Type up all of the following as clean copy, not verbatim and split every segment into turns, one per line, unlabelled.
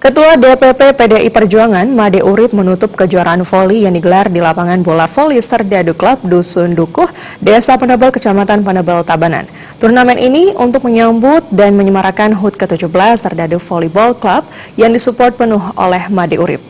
Ketua DPP PDI Perjuangan, Made Urip, menutup kejuaraan voli yang digelar di lapangan bola voli Serdadu Club Dusun Dukuh, Desa Penebel, Kecamatan Penebel, Tabanan. Turnamen ini untuk menyambut dan menyemarakan HUT ke-17 Serdadu Volleyball Club yang disupport penuh oleh Made Urip.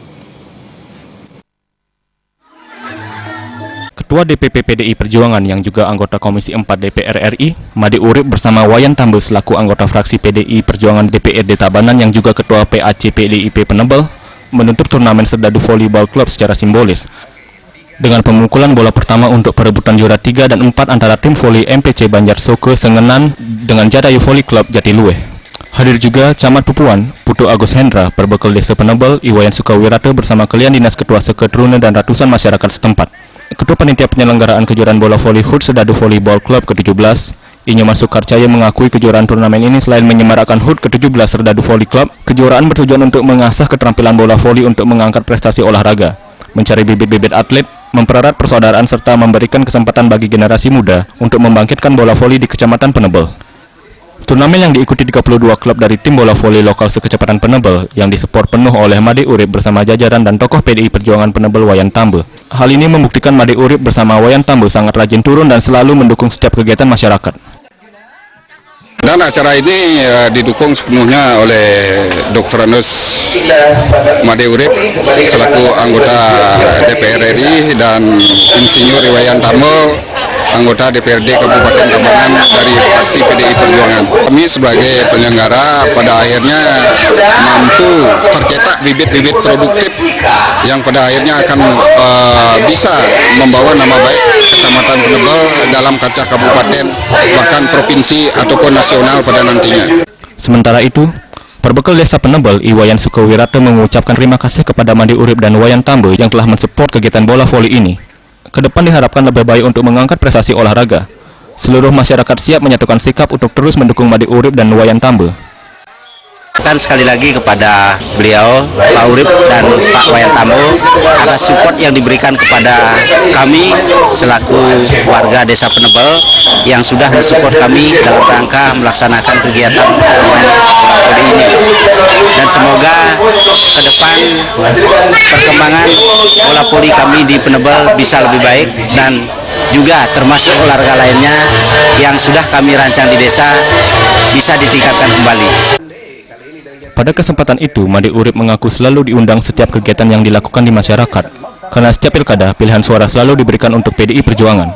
Ketua DPP PDI Perjuangan yang juga anggota Komisi 4 DPR RI, Made Urip bersama Wayan Tambe selaku anggota fraksi PDI Perjuangan DPRD Tabanan yang juga Ketua PAC PDIP Penebel, menutup turnamen Serdadu Volleyball Club secara simbolis. Dengan pemukulan bola pertama untuk perebutan juara 3 dan 4 antara tim voli MPC Banjar Soke Sengenan dengan Jadayu Volley Club Jatiluwe. Hadir juga Camat Pupuan, Putu Agus Hendra, Perbekal Desa Penebel, Iwayan Sukawirata bersama Kelian Dinas Ketua Seketrune dan ratusan masyarakat setempat. Ketua Panitia Penyelenggaraan Kejuaraan Bola Voli HUT Serdadu Volleyball Club ke-17, Inyoman Sukarcaya, mengakui kejuaraan turnamen ini selain menyemarakkan HUT ke-17 Serdadu Volley Club, kejuaraan bertujuan untuk mengasah keterampilan bola voli untuk mengangkat prestasi olahraga, mencari bibit-bibit atlet, mempererat persaudaraan serta memberikan kesempatan bagi generasi muda untuk membangkitkan bola voli di Kecamatan Penebel. Turnamen yang diikuti 32 klub dari tim bola voli lokal sekecamatan Penebel yang disupport penuh oleh Made Urip bersama jajaran dan tokoh PDI Perjuangan Penebel Wayan Tambe. Hal ini membuktikan Made Urip bersama Wayan Tambe sangat rajin turun dan selalu mendukung setiap kegiatan masyarakat.
Dan acara ini didukung sepenuhnya oleh Dr. Anus Made Urip selaku anggota DPR RI dan Insinyur Wayan Tambe, anggota DPRD Kabupaten Tabanan dari fraksi PDI Perjuangan. Kami sebagai penyelenggara pada akhirnya mampu tercetak bibit-bibit produktif yang pada akhirnya akan bisa membawa nama baik Kecamatan Penebel dalam kancah kabupaten, bahkan provinsi ataupun nasional pada nantinya.
Sementara itu, Perbekal Desa Penebel, Iwayan Sukawirata, mengucapkan terima kasih kepada Made Urip dan Wayan Tambe yang telah mensupport kegiatan bola voli ini. Kedepan diharapkan lebih baik untuk mengangkat prestasi olahraga. Seluruh masyarakat siap menyatukan sikap untuk terus mendukung Made Urip dan Wayan Tambe.
Sekali lagi kepada beliau, Pak Urip dan Pak Wayan Tambe, atas support yang diberikan kepada kami selaku warga Desa Penebel yang sudah mensupport kami dalam rangka melaksanakan kegiatan bola voli ini. Dan semoga ke depan perkembangan bola voli kami di Penebel bisa lebih baik dan juga termasuk olahraga lainnya yang sudah kami rancang di desa bisa ditingkatkan kembali.
Pada kesempatan itu, Made Urip mengaku selalu diundang setiap kegiatan yang dilakukan di masyarakat, karena setiap pilkada, pilihan suara selalu diberikan untuk PDI Perjuangan.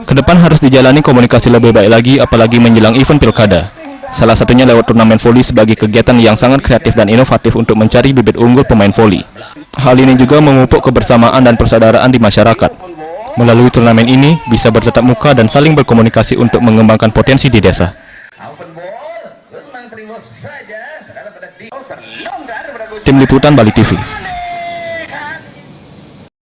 Kedepan harus dijalani komunikasi lebih baik lagi, apalagi menjelang event pilkada. Salah satunya lewat turnamen voli sebagai kegiatan yang sangat kreatif dan inovatif untuk mencari bibit unggul pemain voli. Hal ini juga memupuk kebersamaan dan persaudaraan di masyarakat. Melalui turnamen ini, bisa bertatap muka dan saling berkomunikasi untuk mengembangkan potensi di desa. Tim Liputan Bali TV.